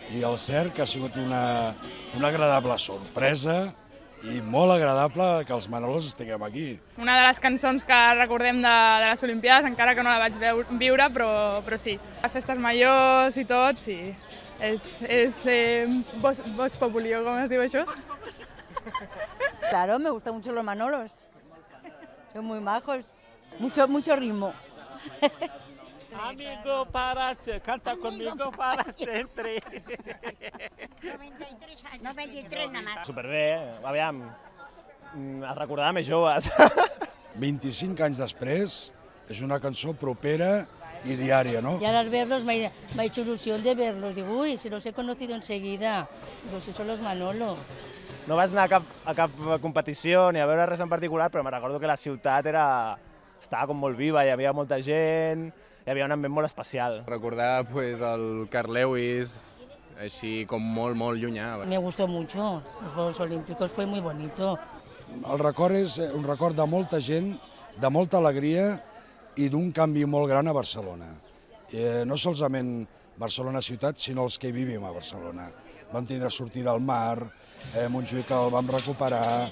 I el cert que ha sigut una agradable sorpresa i molt agradable que els Manolos estiguem aquí. Una de les cançons que recordem de les Olimpiades, encara que no la vaig viure, però sí. Les festes majors i tot, sí. És Vox Populi, o com es diu això? Claro, me gustan mucho los Manolos. Son muy majos. Mucho ritmo. Amigo para siempre, canta conmigo para siempre. 93 nada más. Superbé, aviam, els recordava més joves. 25 anys després, és una cançó propera y diaria, ¿no? Y al verlos me ha hecho ilusión de verlos. Digo, uy, si los he conocido enseguida. Digo, si son los Manolo. No vaig anar a cap competició ni a veure res en particular, però me recordo que la ciutat estava com molt viva, hi havia molta gent, hi havia un ambient molt especial. Recordar pues, el Carl Lewis, així com molt llunyà. Me gustó mucho. Los Juegos Olímpicos fue muy bonito. El record és un record de molta gent, de molta alegria i d'un canvi molt gran a Barcelona. No solament Barcelona ciutat, sinó els que hi vivim a Barcelona. Vam tindre sortida al mar, Montjuïc el vam recuperar,